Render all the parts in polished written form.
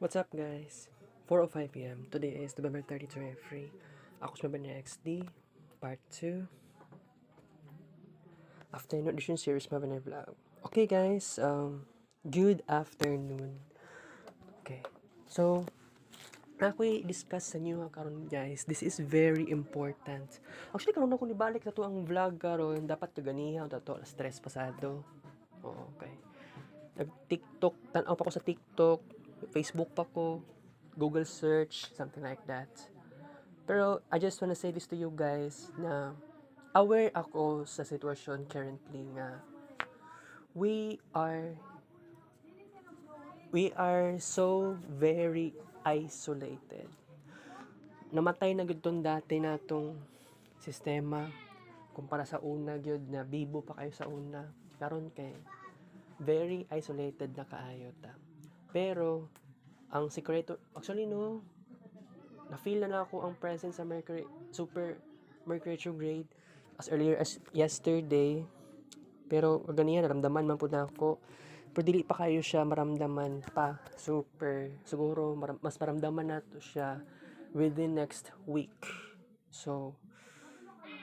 What's up guys? 4:05 p.m. Today is November 30, 2023. Ako si Mabel XD, part 2. Afternoon edition series Mabel Vlog. Okay guys, good afternoon. Okay, so ako i-discuss sa inyo karon guys. This is very important. Actually karon ako nibalik na to ang vlog karon. Dapat kaganiha to stress pasado. Oo, okay. Nag-TikTok, tanaw pa ko sa TikTok, Facebook pa ko, Google search, something like that. Pero I just wanna say this to you guys na aware ako sa sitwasyon currently nga we are we are so very isolated. Namatay na gyud tong dati natong sistema kumpara sa una gyud na bibo pa kayo sa una. Karon kay very isolated na kaayo ta. Pero ang sikreto actually no, na-feel na ako ang presence sa Mercury, super Mercury retrograde as earlier as yesterday. Pero ganiyan, naramdaman man po na ako. Pero dili pa kayo siya maramdaman pa super. Siguro mas maramdaman na to siya within next week. So,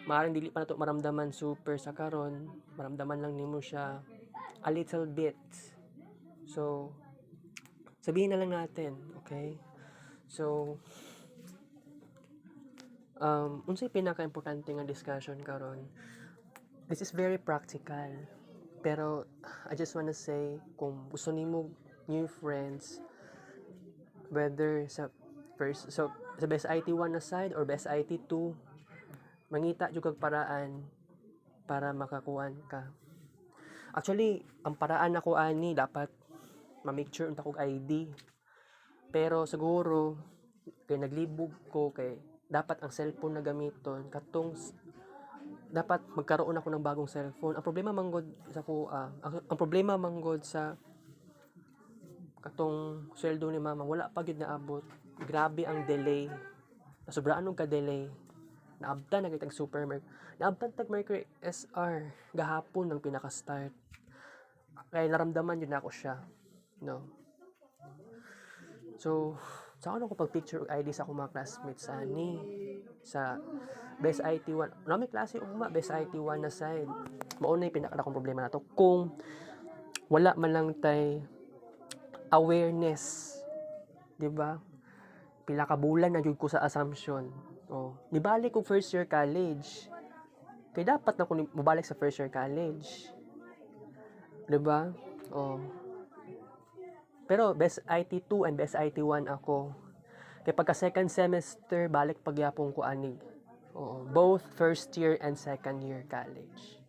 maaaring dili pa na to maramdaman super sa karon. Maramdaman lang nimo siya a little bit. So, sabihin na lang natin, okay? So, unsay pinaka-importante nga discussion karon? This is very practical. Pero I just wanna say, kung gusto nimo new friends, whether sa first, so sa best IT1 na side or best IT2, mangita jud kag paraan para makakuan ka. Actually, ang paraan ako ani dapat ma-make sure unta kog ID. Pero siguro kay naglibog ko kay dapat ang cellphone na gamiton katong dapat magkaroon ako ng bagong cellphone. Ang problema manggod sa ang problema manggod sa katong sweldo ni mama wala pa gid naabot. Grabe ang delay. Sobraan og ka-delay. Naabtan na kitag supermarket. Naabtan tag Mercury SR gahapon ng pinaka-start. Kaya naramdaman yun ako siya. No. So, sa ako pag picture og ID sa akong mga classmates sa best IT1. Na may klase ugma best IT1 na side. Mao na yung pinaka-dakong problema nato kung wala man lang tay awareness, 'di ba? Pila ka bulan na jud ko sa assumption. Oh, nibalik ko first year college. Kay dapat na ko mobalik sa first year college. 'Di ba? Oh. Pero best IT2 and best IT1 ako. Kay pagka second semester balik pagyapon ko anig. Oo, both first year and second year college.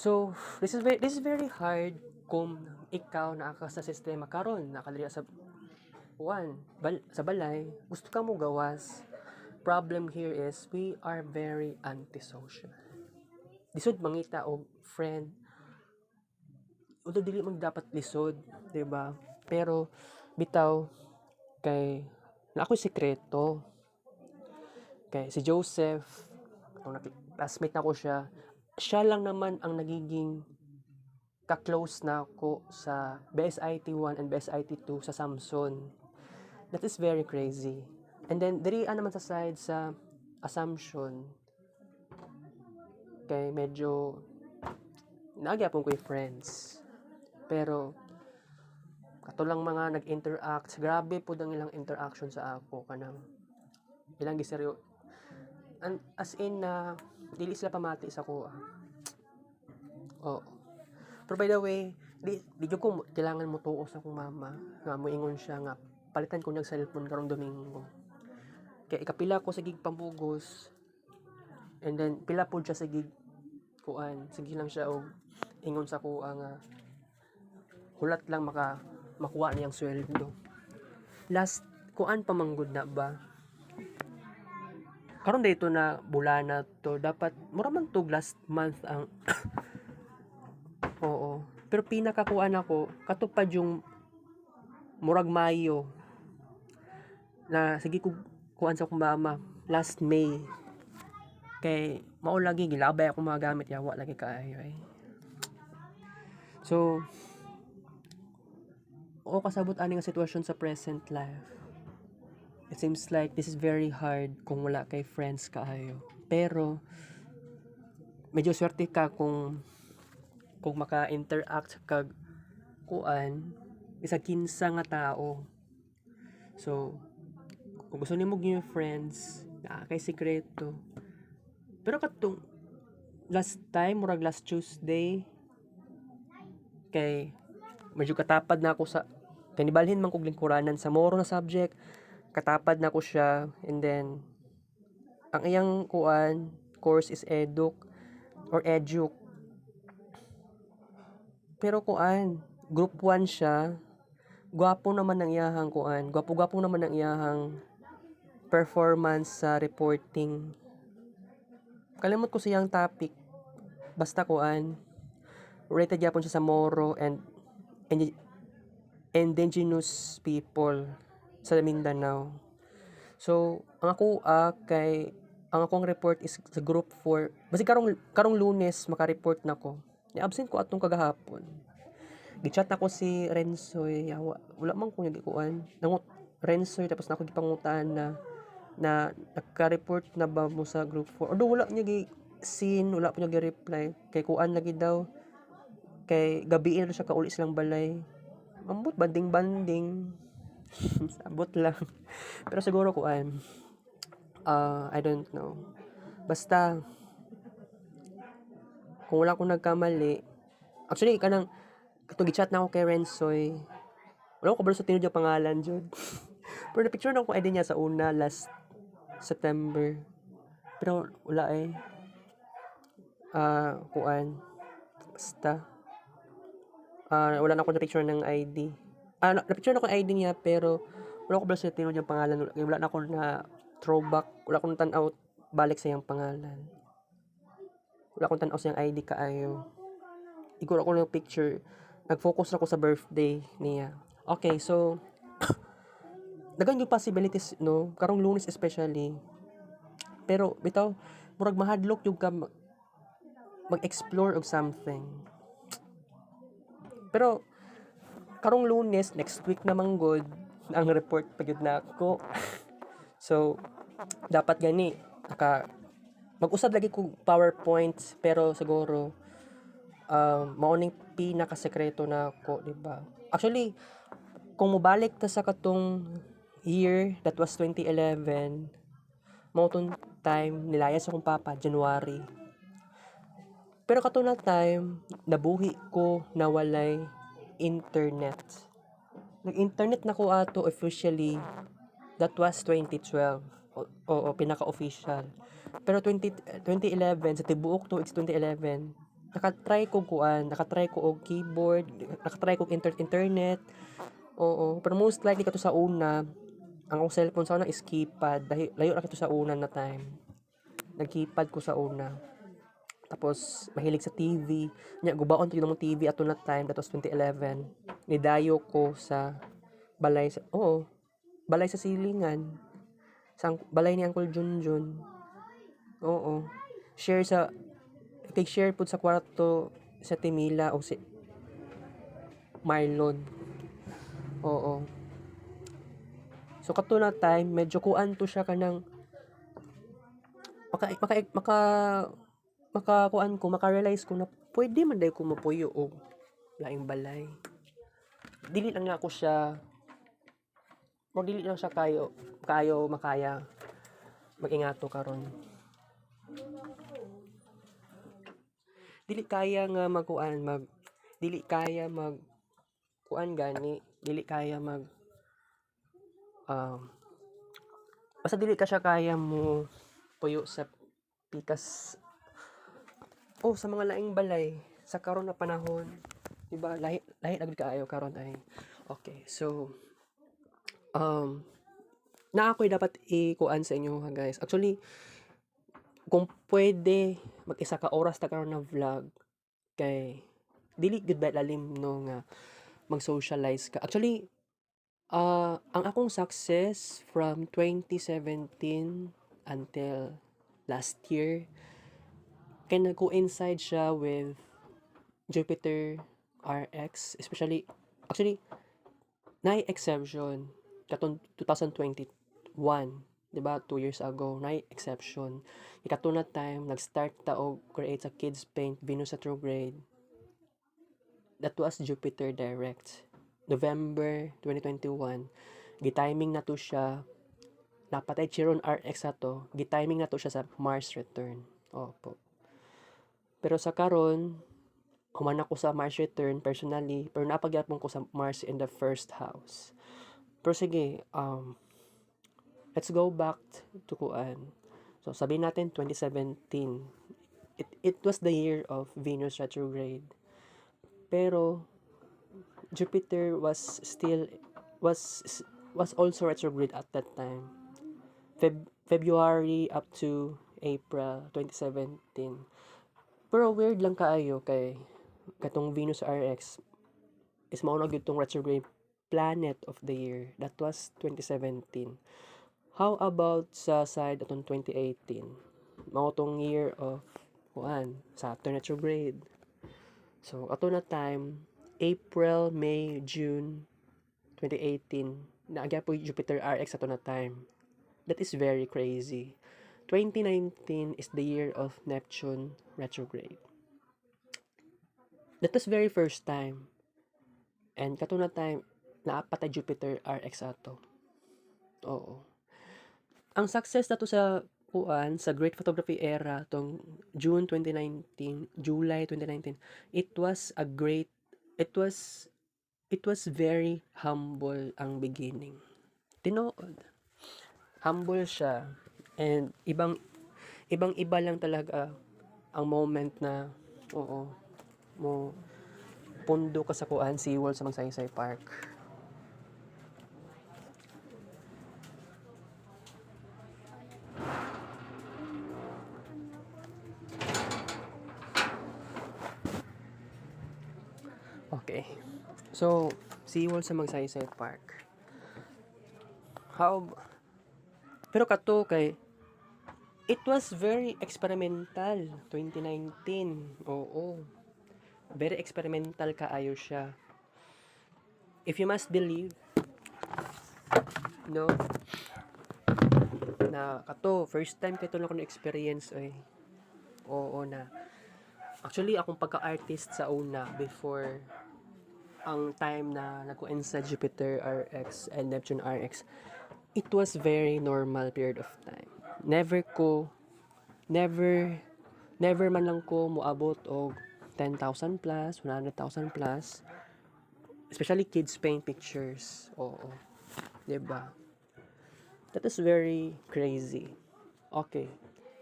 So, this is very hard kung ikaw naa ka sa sistema karon nakadiri sa sa balay, gusto ka mo gawas. Problem here is we are very antisocial. Lisod mangita og friend. Although dili man dapat lisod, 'di ba? Pero bitaw kay na ako'y sekreto. Kay si Joseph, kung classmate na ko siya, siya lang naman ang nagiging ka-close na ako sa Best IT1 and Best IT2 sa Samson. That is very crazy. And then, dirian naman sa side sa Assumption, kay medyo nagyapon ko'y friends. Pero, kato lang mga nag-interact, grabe po ang ilang interaction sa ako, kanang ilang giseryo. As in na, dili sila pamati sa ko. Oh. Pero by the way, di ko kailangan mo tuo sa akong mama. Nga mo ingon siya nga, palitan ko niyang cellphone karong Domingo. Kaya ikapila ko sa gig pambugos. And then, pila po siya sa gig kuan. Sige lang siya og ingon sa kuha nga hulat lang makuha niyang sweldo. Last, kuan pa manggod na ba? Karon dito na bulana to, dapat mura man to last month ang oo. Pero pinakakuan ako, katupad yung murag Mayo na sige ko kuan sa akong mama last May. Kay mao lagi gilabay ako mga gamit yawa lagi kaayo eh. So o kasabot ani nga sitwasyon sa present life. It seems like this is very hard kung wala kay friends kaayo. Pero medyo swerte ka kung maka-interact kag kuan isa kinsa nga tao. So kung gusto nimo new friends, naa kay sikreto. Pero katong last time, murag last Tuesday, kay medyo katapad na ako sa kanibalhin man kog lingkuranan sa moro na subject, katapad na ako siya, and then ang iyang kuan course is eduk. Pero kuan, group 1 siya. Gwapo naman ang iyahang kuan, gwapo-gwapo naman ang iyahang performance sa reporting. Kalimot ko siyang topic. Basta kuan, rated yapon siya sa Moro and indigenous people sa Mindanao. So, ang akong report is sa group 4. Basi karong Lunes maka-report nako. Ni-absent ko atong kagahapon. Gichat ako si Renzoy, wala man ko nagikuan. Renzoy tapos na ako gipangutan na nagka-report na ba mo sa group 4. Although wala niya wala po niya gi-reply. Kay kuan lagi daw. Kay gabi na siya kauli silang balay. Ambot banding-banding. Sabot lang. Pero siguro kuan. I don't know. Basta kung wala akong nagkamali. Actually, katong gi-chat na ako kay Renzoy. Wala ko kabalo sa tinud yung pangalan jud. Pero na-picture na ako ID niya sa una last September. Pero wala eh. Kuan. Basta. Wala na ako na-picture ng ID. Na-picture na ako ng ID niya pero wala ko kabalo sa tinud yung pangalan. Wala na ako na throwback. Wala akong tanaw balik sa iyang pangalan. Wala akong tanaw sa iyang ID kaayo. Igor ako ng picture. Nag-focus ako sa birthday niya. Okay, so dagan yung possibilities no, karong Lunes especially. Pero bitaw murag mahadlok yung ka mag-explore og something. Pero karong Lunes next week naman good ang report pagyud na ako. So dapat gani mag-usab lagi ko PowerPoints pero siguro mauning pinaka-sekreto na ako, di ba? Actually, kung mobalik ta sa katong year that was 2011, mautong time nilayas akong papa January. Pero kato na time nabuhi ko na walay internet. Nag-internet na ko ato officially that was 2012. Oo, pinaka-official. Pero 2011 sa tibuok to it's 2011. Nakatry ko og keyboard, nakatry ko internet. Oo, pero most likely kato sa una, ang akong cellphone sa una is keypad. Dahil layo ra kato sa una na time. Nag-keypad ko sa una. Tapos mahilig sa TV. Nya gubaon to yung TV ato na time that was 2011. Nidayo ko sa balay sa silingan. Sa balay ni Uncle Junjun. Oo. Share po sa kwarto sa Timila o si Marlon. Oo. So kato na time medyo kuan to siya kanang maka-realize ko na pwede man day ko mapuyo og laing balay. Dili lang ako siya kayo makaya mag-ingato karon. Dili kaya basta dili ka siya kaya mo puyo sa pikas sa mga laing balay sa karon na panahon, diba? Lahi agad kaayo karon ay. Okay, so na ako'y dapat ikuan sa inyo ha guys. Actually, kung pwede mag-isa ka oras ta karon na vlog kay dili gud ba lalim no nga mag-socialize ka. Actually, ang akong success from 2017 until last year kay nag-coincide siya with Jupiter RX, actually Nay exception katong 2021, 'di ba? 2 years ago, nay exception. Ikato na time nag-start ta og create sa Kids Paint Venus retrograde. That was Jupiter direct. November 2021, gitiming na to siya. Napatay Chiron RX ato, gitiming na to siya sa Mars return. Opo. Pero sa karon, human ako sa Mars return personally, pero napagyapon ko sa Mars in the first house. Pero sige, let's go back to kuan. So sabihin natin 2017. It was the year of Venus retrograde. Pero Jupiter was was also retrograde at that time. February up to April 2017. Pero weird lang kaayo kay katong Venus RX is mao na gyud tong retrograde planet of the year. That was 2017. How about sa side atong 2018? Mao tong year of kuan, Saturn retrograde. So ato na time April, May, June 2018 naagya po Jupiter RX ato na time. That is very crazy. 2019 is the year of Neptune retrograde. That was very first time. And kato na time naapatay Jupiter RX ato. Oo. Ang success nato sa kuan sa Great Photography era tong June 2019, July 2019, it was a great it was it was very humble ang beginning. Tinuod. Humble siya and ibang-iba lang talaga ang moment na oo mo pundo ka sa kuan SeaWorld sa Magsaysay Park. Okay. So, SeaWorld sa Magsaysay Park. How pero kato kay it was very experimental 2019. Oo. Very experimental kaayo siya. If you must believe no na kato first time kay tulong ko na experience oy. Oo na. Actually akong pagka-artist sa una before ang time na nagkuan sa Jupiter RX and Neptune RX, it was very normal period of time. Never never man lang ko moabot og 10,000 plus, 100,000 plus. Especially kids paint pictures. Oo. 'Di ba? That is very crazy. Okay.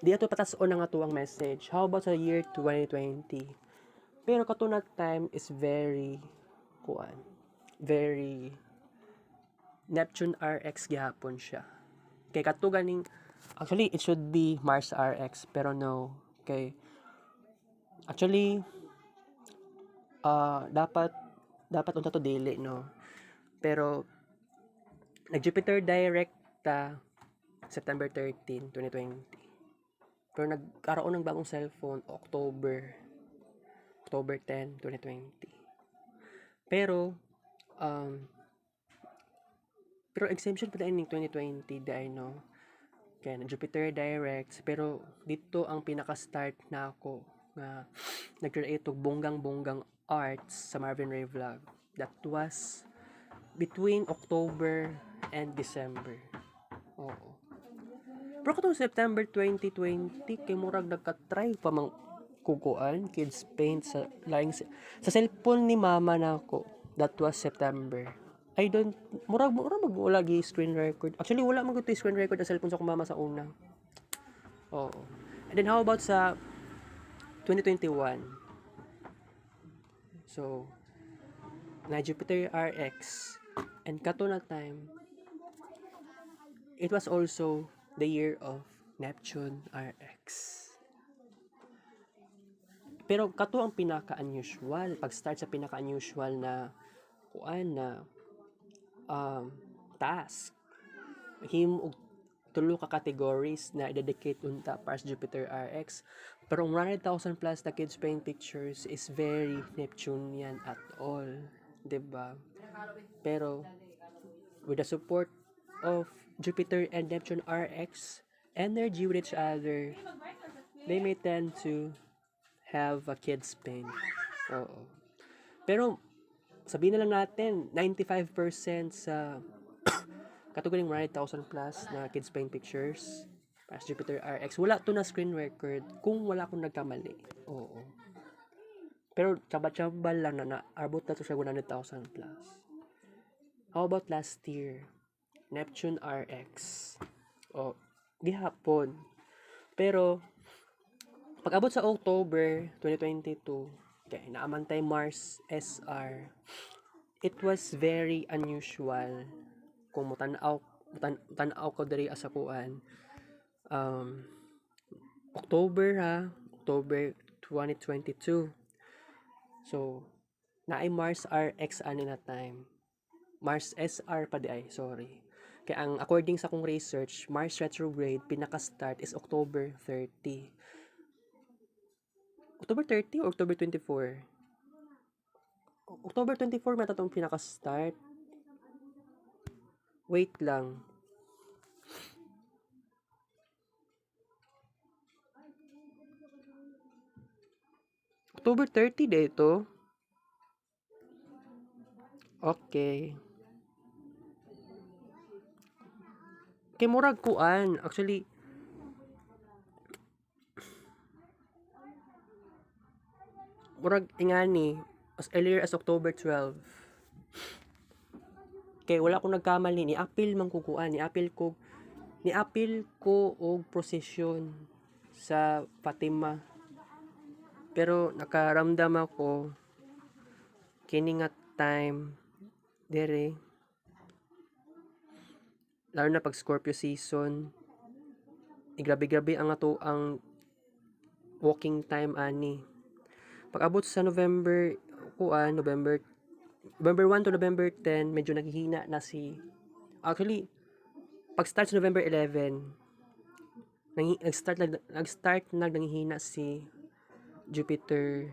Di ato patason na nga to ang message. How about sa year 2020? Pero kato na time is very kuan. Very Neptune RX gihapon siya. Kay kato ganing actually it should be Mars RX pero no. Kay actually dapat unta to dili no. Pero nag Jupiter direct ta September 13, 2020. Pero nagkaroon ng bagong cellphone October 10, 2020. Pero um exemption pa din ning 2020 dahil no. Kaya na Jupiter direct pero dito ang pinaka-start na ako nga nag-create og bonggang-bonggang arts sa Marvin Ray Vlog. That was between October and December. Oo. Pero katong September 2020 kay murag nagka-try pa mang kukuan kids paint sa laing sa cellphone ni mama nako. That was September. I don't murag wala gi screen record. Actually wala man gud screen record sa cellphone sa akong mama sa una. Oo. And then how about sa 2021? So na Jupiter RX and kato na time it was also the year of Neptune RX. Pero kato ang pinaka-unusual, pag-start sa pinaka-unusual na kuan na task. Him og tulo ka categories na i-dedicate unta para sa Jupiter RX. Pero ang 100,000 plus na kids paint pictures is very Neptunian at all, 'di ba? Pero with the support of Jupiter and Neptune RX energy with each other, they may tend to have a kid's pain. Oo. Pero, sabihin na lang natin, 95% sa katuguling 100,000 plus na kids pain pictures as Jupiter RX. Wala to na screen record kung wala akong nagkamali. Oo. Pero tsaba-tsaba lang na naabot na to siya 100,000 plus. How about last year? Neptune RX. O, gihapon. Pero, pag-abot sa October 2022, kaya naamantay Mars SR, it was very unusual kung mutanaw ko diri asakuan. October 2022. So, naay Mars RX ani na time. Mars SR pa di ay, sorry. Kaya ang according sa akong research, Mars retrograde pinaka-start is October 30. October 30 or October 24? October 24 mata tong pinaka-start. Wait lang. October 30 dito. Okay. Kay murag kuan, actually murag ingani as earlier as October 12. Kay wala akong nagkamali ni apil man kukuan, ni apil ko og prosesyon sa Fatima. Pero nakaramdam ako kini nga time dire, lalo na pag Scorpio season, grabe-grabe ang ato ang walking time ani. Pag abot sa November 1 to November 10, medyo naghihina na actually pag start sa November 11, nag-start na nanghihina si Jupiter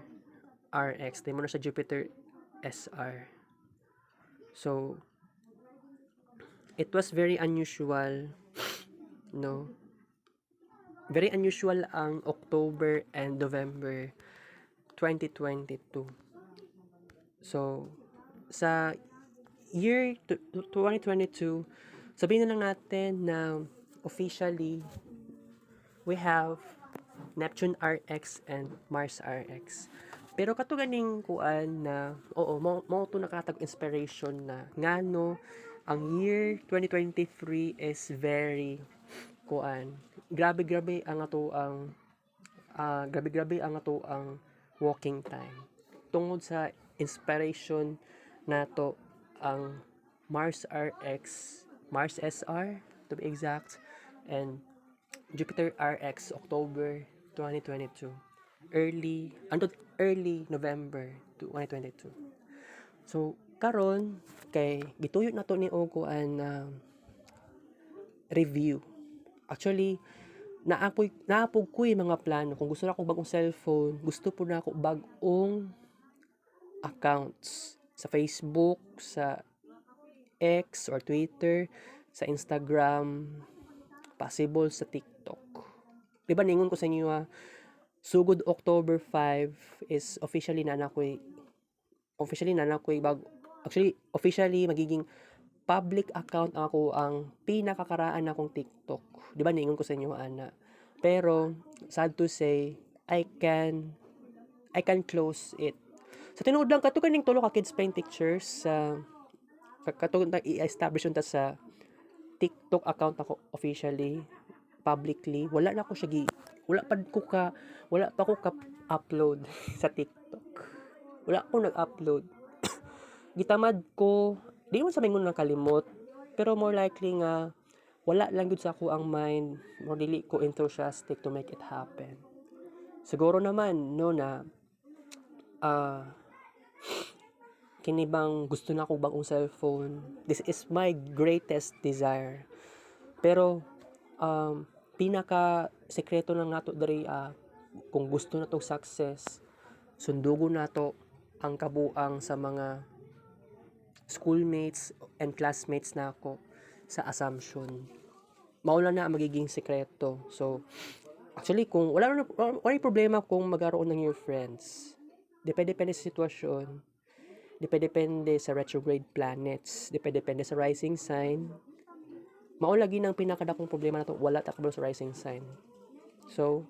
RX, di mo na siya Jupiter SR. So, it was very unusual, no? Very unusual ang October and November 2022. So, sa year 2022, sabihin na lang natin na officially we have Neptune RX and Mars RX. Pero kato ganing kuan na mo to nakatag inspiration na ngano ang year 2023 is very kuan. Grabe-grabe ang ato ang walking time. Tungod sa inspiration nato ang Mars RX, Mars SR to be exact, and Jupiter RX October 2022. Early November 2022. So, karon kay gituyo na to ni kuan review. Actually, naapog ko yung mga plano. Kung gusto na akong bagong cellphone, gusto po na ako bagong accounts sa Facebook, sa X or Twitter, sa Instagram, possible sa TikTok. Diba ningon ko sa inyo sugod October 5 is officially magiging public account ako ang pinakakaraan akong TikTok. Diba ningon ko sa inyo ana. Pero sad to say, I can close it. Sa tinuod lang kato kaning tulo ka kids paint pictures sa kato i-establish unta sa TikTok account ako officially publicly. Wala pa ko ka upload sa TikTok. Wala ko nag-upload. Gitamad ko, di mo sabihin ko nakalimot, pero more likely nga wala lang gud sa ako ang mind, more dili ko enthusiastic to make it happen. Siguro naman no na kini bang gusto na ko bagong cellphone. This is my greatest desire. Pero pinaka sekreto lang nato diri kung gusto na tong success, sundugon nato ang kabuang sa mga schoolmates and classmates na ako sa Assumption. Mauna na ang magiging sekreto. So, actually, kung wala problema kung magkaroon ng new friends. Depende sa sitwasyon. Depende sa retrograde planets. Depende sa rising sign. Maulagi ng pinakadakong problema na to, wala takbo sa rising sign. So,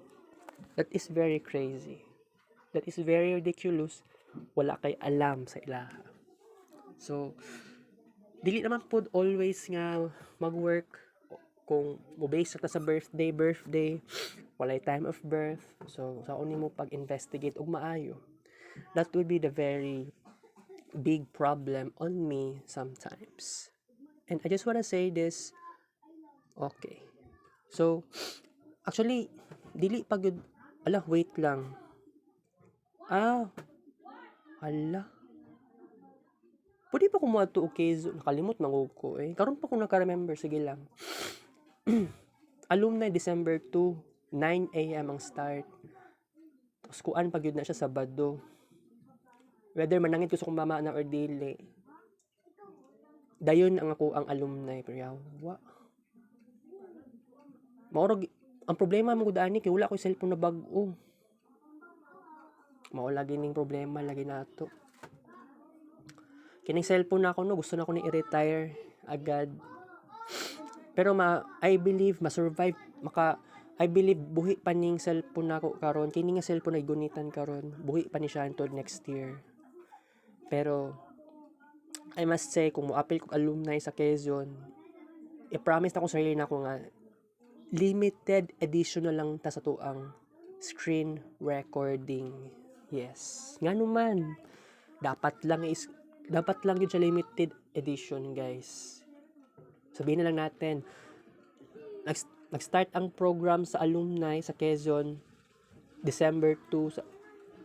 that is very crazy. That is very ridiculous. Wala kay alam sa ilaha. So, dili naman po always nga mag-work kung mo-base na sa birthday, walay time of birth. So, sa uni mo pag-investigate og maayo. That would be the very big problem on me sometimes. And I just wanna say this. Okay. So, actually, dili pagod. Ala, wait lang. Ala. Pwede pa kumuha to occasion. Nakalimot na ko eh. Karon pa kung naka-remember. Sige lang. Alumni December 2, 9 a.m. ang start. Tapos kuan pag yun na siya Sabado. Whether manangit ko sa kumama na or dili. Dayon ang ako ang alumni. Pero yawa. Maurag, ang problema mo gudani kay wala ko cellphone na bag-o. Mao lagi ning problema lagi nato. Kining cellphone na ako no, gusto na ko ni i-retire agad. Pero I believe ma-survive I believe buhi pa ning cellphone nako karon. Kini nga cellphone ay gunitan karon. Buhi pa ni siya until next year. Pero I must say kung mo-appeal ko alumni sa Quezon, i-promise na ko sarili na ko nga limited edition na lang ta sa tuang screen recording. Yes. Nga naman. Dapat lang yun sa limited edition, guys. Sabihin na lang natin, nag-start ang program sa alumni sa Quezon December 2 sa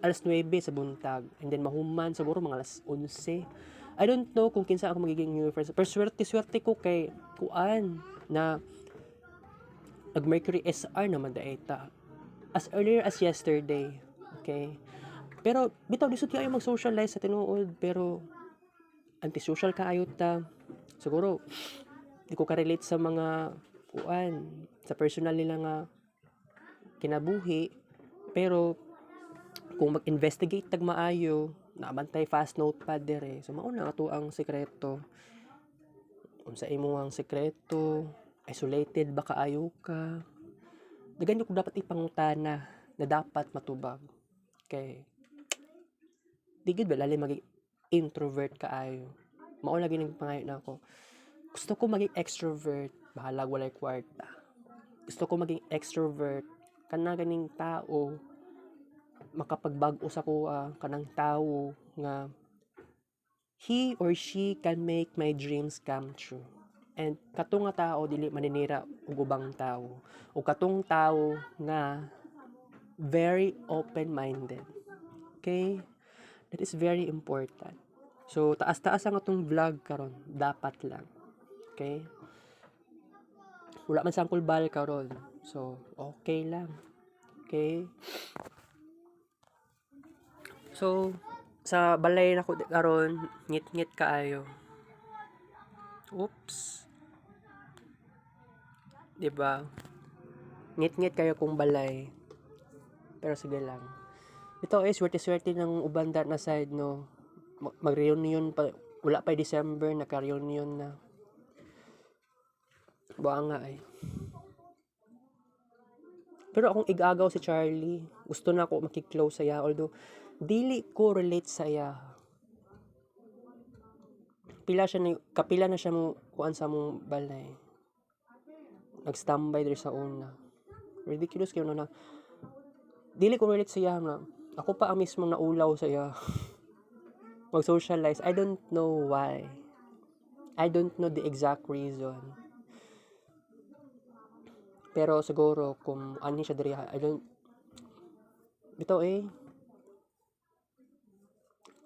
alas 9 sa buntag. And then mahuman siguro mga alas 11. I don't know kung kinsa ako magiging new friends. Pero swerte ko kay kuan na nag-Mercury SR naman daeta. As earlier as yesterday. Okay? Pero bitaw disud kayo mag-socialize sa tinuod pero antisocial kaayo ta. Siguro di ko ka-relate sa mga kuan sa personal nila nga kinabuhi pero kung mag-investigate tag maayo nabantay fast notepad dire so mao na ato ang sekreto unsa imo ang sekreto isolated ba kaayo ka dagan ko dapat ipangutana na dapat matubag kay di gid ba lalim maging introvert kaayo mao lagi ning pangayo na ako gusto ko maging extrovert bahala walay kwarta gusto ko maging extrovert kana ganing tao makapagbag-o sa kuha kanang tao nga he or she can make my dreams come true and katong nga tao dili maninira og ubang tao o katong tao nga very open-minded okay that is very important so taas-taas ang atong vlog karon dapat lang okay wala man sangkol bal karon so okay lang okay so sa balay na ko karon ngit-ngit kaayo oops diba ngit-ngit kayo kung balay pero sige lang ito ay swerte-swerte ng ubanda na side no mag-reunion pa wala pa December naka-reunion na buang nga ay pero akong igagaw si Charlie gusto na ako makiklose saya although dili ko relate sa iya kapila na siya mo kuan sa mong balay nag-standby diri sa una ridiculous kayo na dili ko relate sa iya na ako pa ang mismo naulaw sa iya mag-socialize I don't know why I don't know the exact reason pero siguro kung ani siya diri I don't bitaw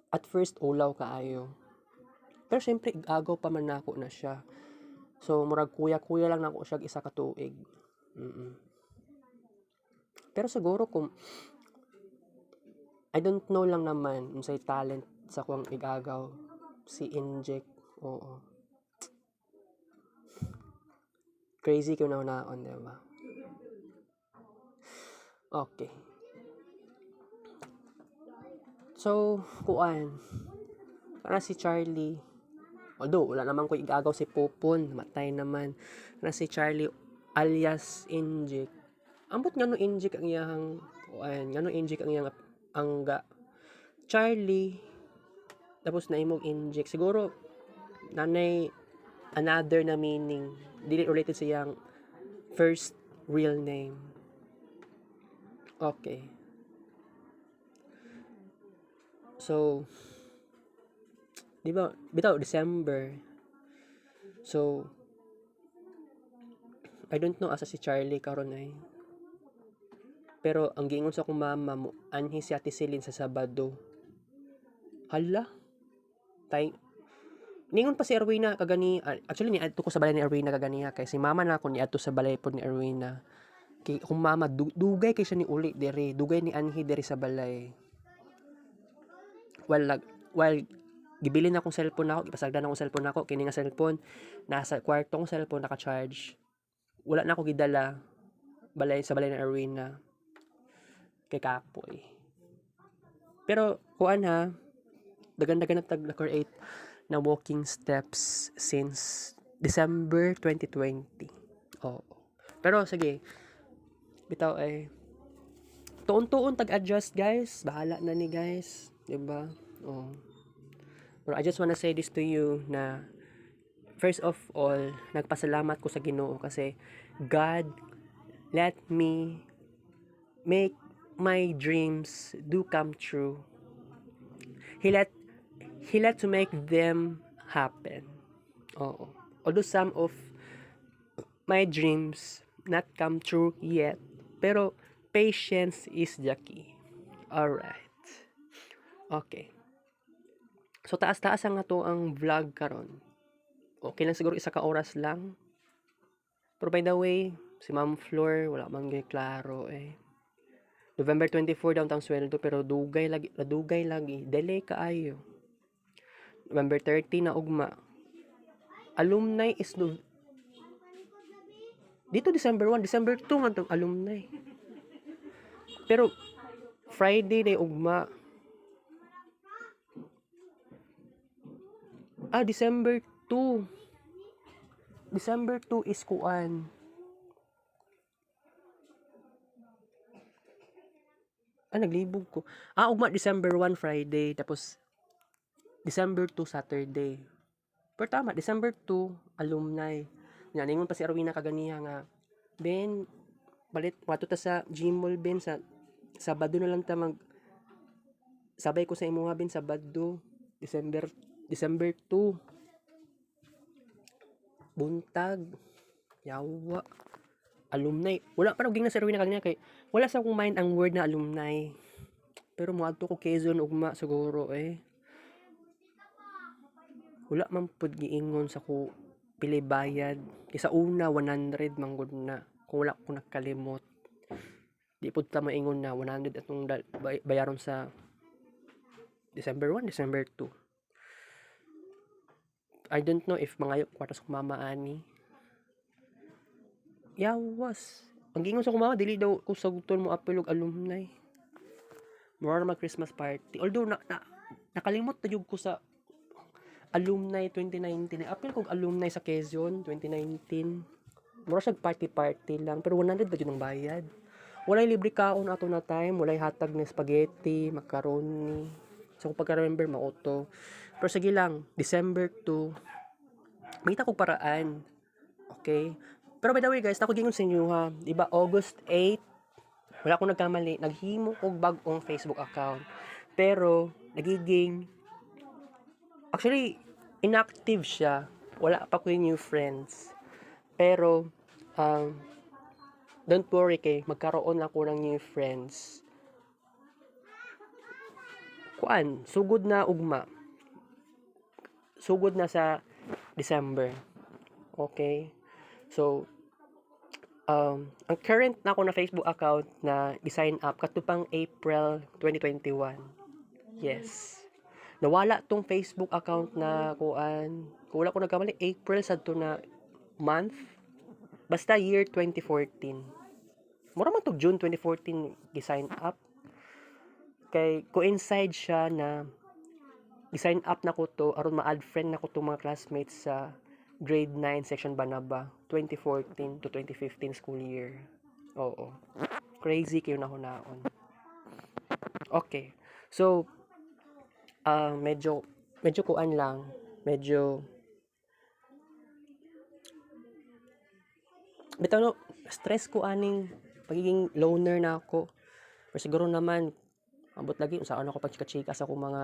at first ulaw kaayo pero syempre igagaw pa man nako na siya so murag kuya lang nako siya isa ka tuig pero siguro kung I don't know lang naman unsay talent sa kuang igagaw si Inject Oo. Crazy ko na unaon, diba? Okay. So, kuan. Para si Charlie. Although, wala naman ko igagaw si Popon. Matay naman. Para si Charlie alias Injik. Ambot nga no Injik ang iyang kuan. Nga no Injik ang iyang angga. Charlie. Tapos na imong Injik. Siguro, nanay another na meaning. Dili related sa iyang first real name. Okay. So, di ba, bitaw, December. So, I don't know asa si Charlie karon ay. Pero ang giingon sa akong mama mo, anhi si Ate Celine sa Sabado. Hala? Tay, ningon pa si Erwina kagani, actually ni adto ko sa balay ni Erwina kagani kay si mama na ako ni adto sa balay pod ni Erwina. Kay kung mama dugay kay siya ni uli diri, dugay ni anhi diri sa balay. While gibilin akong cellphone nako, gipasagdan akong cellphone nako, kini nga cellphone nasa kwarto kong cellphone naka-charge. Wala na ako gidala balay sa balay ni Erwina. Kay kapoy. Pero kuan ha, dagan-dagan na tag na-create na walking steps since December 2020. Oo. Pero sige, bitaw ay tuon-tuon tag-adjust guys. Bahala na ni guys, 'di ba? Oh. Pero I just wanna say this to you na first of all, nagpasalamat ko sa Ginoo kasi God let me make my dreams do come true. He let to make them happen. Oo. Although some of my dreams not come true yet, pero patience is the key. Alright. Okay. So taas-taas ang ato ang vlog karon. Okay lang siguro isa ka oras lang. Pero by the way, si Ma'am Flor wala man gay klaro eh. November 24 downtown sweldo pero dugay lagi, delay kaayo. November 30 na ugma. Alumni is dito December 1, December 2 man tong alumni. Pero Friday na ugma. December 2. December 2 is kuan. Naglibog ko. Ugma December 1 Friday tapos December 2 Saturday. Pero tama, December 2 alumni. Nya ningon pa si Arwina kaganiya nga, Ben, balit wato ta sa Gmall Ben sa Sabado na lang ta sabay ko sa imo Ben Sabado, December 2. Buntag. Yawa. Alumni. Wala pa gina sa Arwina kaganiya kay wala sa akong mind ang word na alumni. Pero moadto ko Quezon ugma siguro eh. Wala man pud giingon sa ko pili bayad. Isa una 100 manggod na. Kung wala ko nakalimot. Di pud ta maingon na 100 atong bayaron sa December 1, December 2. I don't know if mga kwartas ko mama ani. Yawas. Ang gingon sa ko mama dili daw ko saguton mo apil og alumni. Mura mag Christmas party. Although nakalimot na jud ko sa alumni 2019. Apil kog alumni sa Quezon 2019. Mura siya party lang pero 100 ba yun ang bayad. Walay libre kaon ato na time, walay hatag na spaghetti, macaroni. So kung pagka-remember mauto. Pero sige lang, December 2, makita ko paraan. Okay? Pero by the way guys, ako gingon sa inyo ha, diba August 8, wala akong nagkamali, naghimo og bag-ong Facebook account. Pero nagiging actually inactive siya. Wala pa ko yung new friends. Pero don't worry kay magkaroon ako ng new friends. Kuan, sugod na ugma. Sugod na sa December. Okay? So, ang current na ako na Facebook account na i-sign up katupang April 2021. Yes. nawala tong Facebook account na kuan, kung wala ko nagkamali, April sa to na month, basta year 2014. Mura man to June 2014 gi-sign up. Kay coincide siya na gi-sign up na ko to aron ma-add friend na ko to mga classmates sa grade 9 section Banaba 2014 to 2015 school year. Oo. Crazy kayo na hunaon. Okay. So, medyo kuan lang, medyo bitaw no, stress ko aning pagiging loner na ako. Pero siguro naman ambot lagi usaon ako pagchika-chika sa akong mga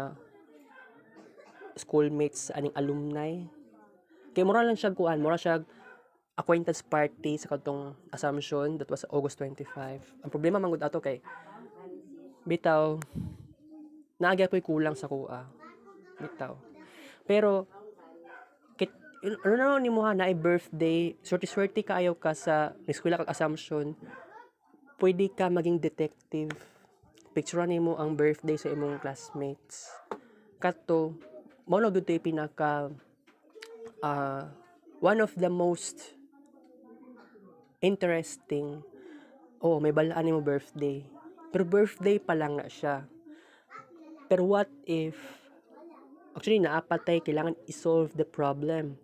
schoolmates aning alumni. Kay mura lang siya kuan, mura siya acquaintance party sa kadtong Assumption that was August 25. Ang problema man gud ato kay bitaw naagya ko'y kulang sa kuha. Bitaw. Pero kit ano na ni mo ha na birthday, swerte-swerte kaayo ka sa eskwela kag Assumption. Pwede ka maging detective. Picturean nimo ang birthday sa imong classmates. Kato mao na gyud pinaka one of the most interesting. Oh, may balaan nimo birthday. Pero birthday pa lang na siya. Pero what if actually naapatay kailangan i-solve the problem.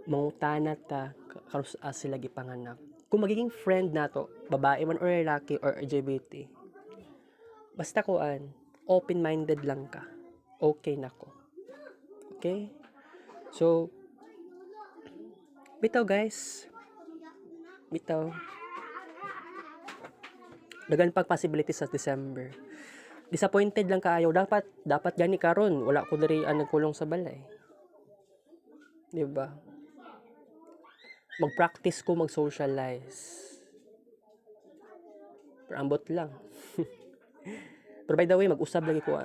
Mangutana ta karos sila gipanganak. Kung magiging friend nato, babae man or lalaki or LGBT. Basta kuan, open-minded lang ka. Okay na ko. Okay? So, bitaw guys. Bitaw. Dagan pag possibility sa December. Disappointed lang kaayo. Dapat gani karon. Wala ko diri nagkulong sa balay. Diba? Mag-practice ko mag-socialize. Pero ambot lang. Pero by the way, mag-usab lagi ko.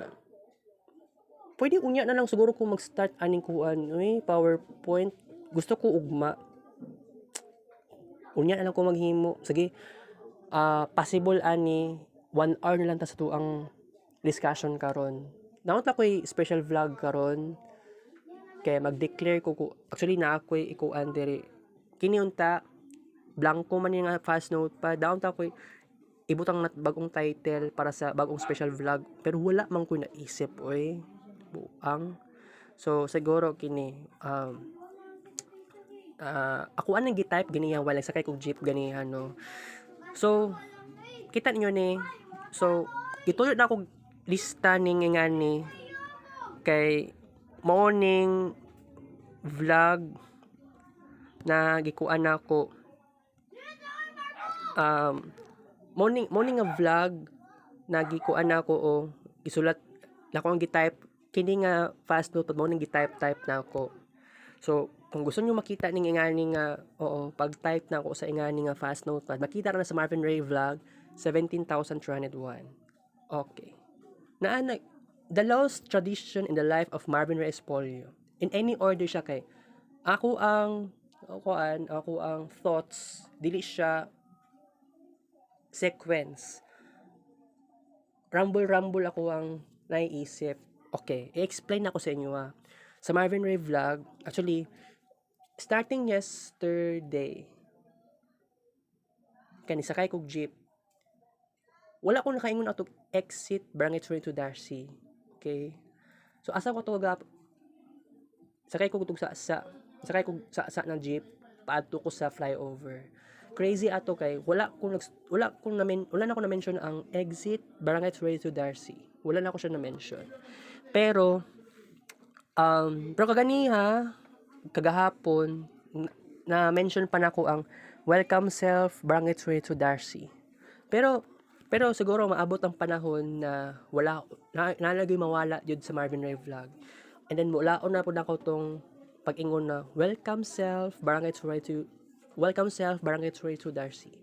Pwede unya na lang siguro kung mag-start aning kuan. PowerPoint. Gusto ko ugma. Unya na lang ko maghimo. Sige, possible ani 1 hour na lang ta sa tuang discussion karon. Dapat na ko'y special vlog karon. Kaya mag-declare ko actually na ako'y ikuan diri. Kini unta blanco man yung fast note pa. Dapat ako'y ibutang bagong title para sa bagong special vlog. Pero wala man ko naisip oy. Buang. So siguro kini ako anang gi-type ganiya wala sakay kog jeep ganihan no. So kita niyo ni. So gituyo na ako lista ning ngani kay morning vlog na gikuan nako morning nga vlog na gikuan nako o gisulat nako ang gi-type kini nga fast note morning gi-type na ako. So kung gusto niyo makita ning ingani nga pag-type na ako sa ingani nga fast notepad makita ra na sa Marvin Ray vlog 17,301. Okay. The lost tradition in the life of Marvin Ray Espolio. In any order siya kay ako ang thoughts dili siya sequence. Rumble ako ang naiisip. Okay, i-explain ako sa inyo Sa Marvin Ray vlog, actually starting yesterday kani sakay kog jeep. Wala ko nakaingon ato exit Barangay 22 Darcy. Okay. So asa ko to sakay ko sa ng jeep paadto ko sa flyover. Crazy ato kay wala na ko na mention ang exit Barangay 22 Darcy. Wala na ko siya na mention. Pero kagani kagahapon na mention pa nako ang welcome self Barangay 22 Darcy. Pero siguro maabot ang panahon na wala nalagay mawala jud sa Marvin Ray vlog. And then mulaon na pud ako tong pag-ingon na welcome self Barangay 22 Darcy.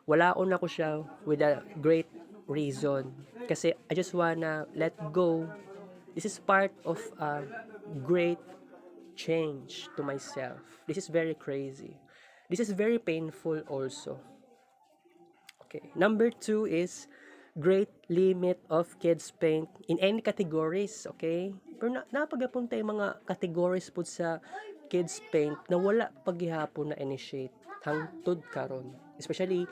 Walaon na ko siya with a great reason kasi I just wanna let go. This is part of a great change to myself. This is very crazy. This is very painful also. Okay. Number 2 is great limit of kids paint in any categories, okay? Pero napagapon tayo mga categories po sa kids paint na wala paghihapon na initiate hangtod karon. Especially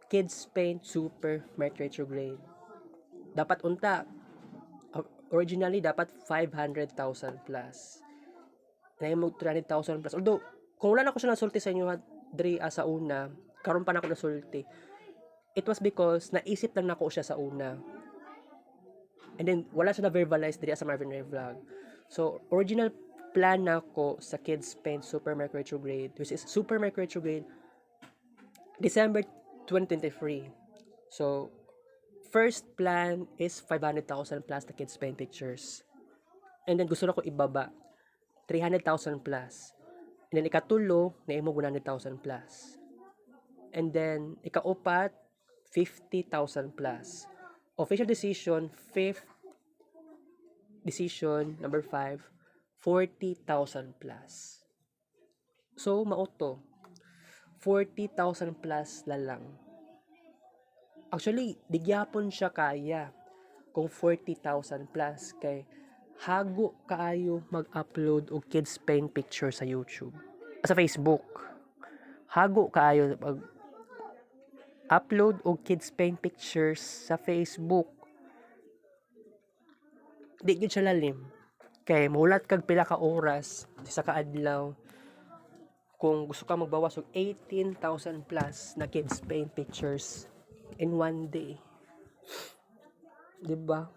kids paint super Mercury retrograde. Dapat unta originally dapat 500,000 plus. Na mo 300,000 plus. Although kung wala na ko siya nasulti sa inyo diri sa una, karon pa na ako nasulti. It was because naisip lang nako siya sa una. And then wala siya na verbalize diri sa Marvin Ray vlog. So original plan nako sa Kids Paint Super Mercury Retrograde, which is Super Mercury Retrograde December 2023. So first plan is 500,000 plus the Kids Paint pictures. And then gusto na ko ibaba 300,000 plus. And then ikatulo na imo 100,000 plus. And then ikaupat 50,000 plus. Official decision, fifth decision, number 5, 40,000 plus. So, mauto. 40,000 plus na lang. Actually, digyapon siya kaya kung 40,000 plus kay hago kaayo mag-upload og kids paint picture sa YouTube. Sa Facebook. Hago kaayo upload og kids paint pictures sa Facebook. Di gyud siya lalim. Kay mulat kag pila ka oras sa kaadlaw kung gusto ka magbawas og 18,000 plus na kids paint pictures in one day. Diba?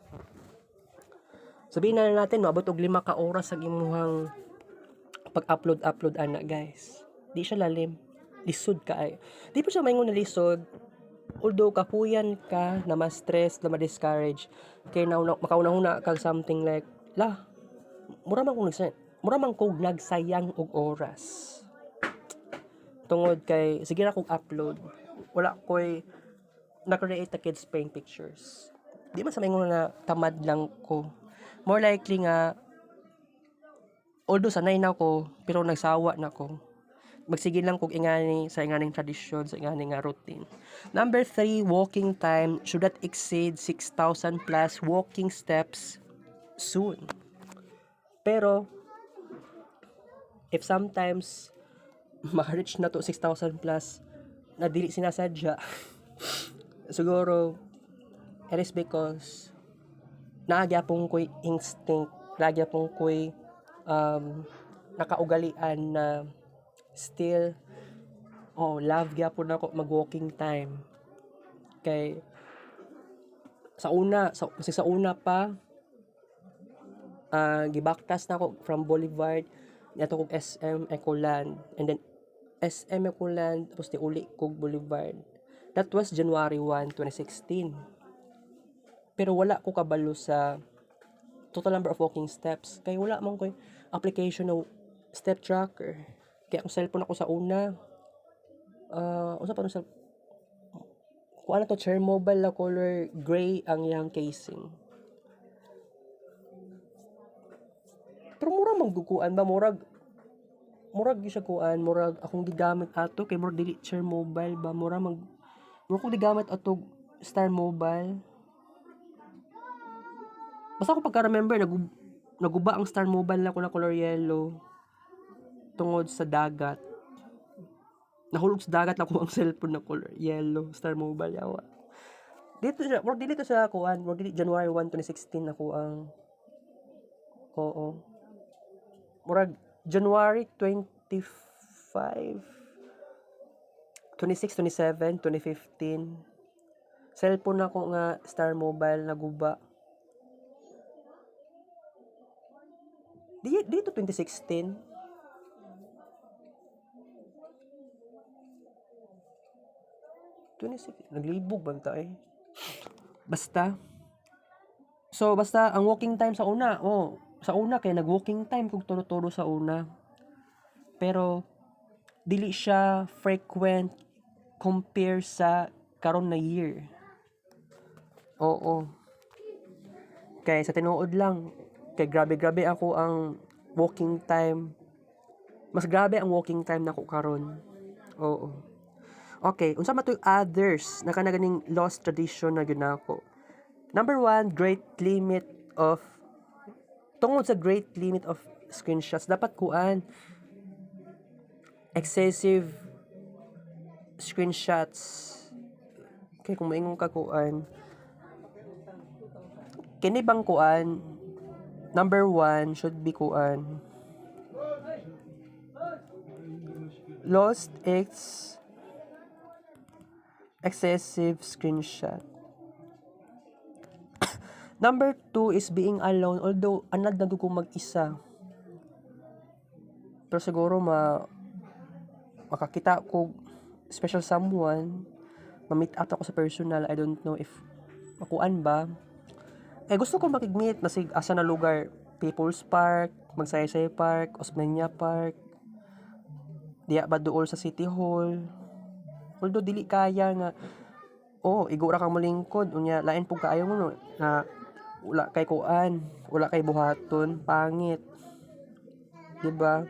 Sabihin na natin, maabot og 5 ka oras sa imuhang pag-upload ana guys. Di siya lalim. Lisod ka ay. Di pa siya maingon na lisod. Although kapuyan ka na ma-stress, na ma-discourage, kay makauna-una kag something like, mura man kong nagsayang og oras. Tungod kay, sige na kong upload. Wala ko'y na-create na kids paint pictures. Di man sa maingon na tamad lang ko. More likely nga, although sanay na ko, pero nagsawa na ko. Magsige lang kung sa inganing tradisyon, sa inganing routine. Number 3, walking time should not exceed 6,000 plus walking steps soon. Pero, if sometimes ma-reach na to 6,000 plus na dili sinasadya, siguro, it is because naagyapong ko'y instinct, naagyapong ko'y nakaugalian na still love gyapon ako mag-walking time. Kay sa una pa gibaktas na ako from Boulevard nato kog SM Ecoland, and then SM Ecoland tapos uli kog Boulevard. That was January 1, 2016. Pero wala ko kabalo sa total number of walking steps kay wala man ko application ng step tracker. Kaya ang cellphone ako sa una, usa pa sa kung ano to, Chair Mobile na color gray ang yang casing. Pero murag magdukuan ba, murag gyud siya kuan, murag akong gigamit ato kay murag dili Chair Mobile ba, murag ko gigamit ato Star Mobile. Basta ako pagka-remember naguba ang Star Mobile na ko na color yellow tungod sa dagat. Nahulog sa dagat na ko ang cellphone na color yellow, Star Mobile yawa. Dito sa kuan, January 1, 2016 ako ang murag January 25, 26, 27, 2015. Cellphone ako nga Star Mobile naguba. Dito 2016. Naglibog banta Basta ang walking time sa una, kay nag-walking time kung turo-turo sa una. Pero dili siya frequent compare sa karon na year. Kay sa tinuod lang, kay grabe ako ang walking time. Mas grabe ang walking time nako karon. Okay, unsa man to others na kanaganing lost tradition na gyud nako. Number 1, great limit of tungod sa great limit of screenshots dapat kuan excessive screenshots. Kay kung maingon ka kuan kini bang kuan number 1 should be kuan lost excessive screenshot. Number 2 is being alone, although anad na ko mag-isa. Pero siguro makakita ko special someone, ma-meet up ako sa personal. I don't know if makuan ba. Gusto ko makig-meet na asa na lugar, People's Park, Magsaysay Park, Osmeña Park, diya ba dool sa City Hall. Although dili kaya nga igo ra kang molingkod unya lain pug kaayo mo na wala kay kuan, wala kay buhaton, pangit. 'Di ba?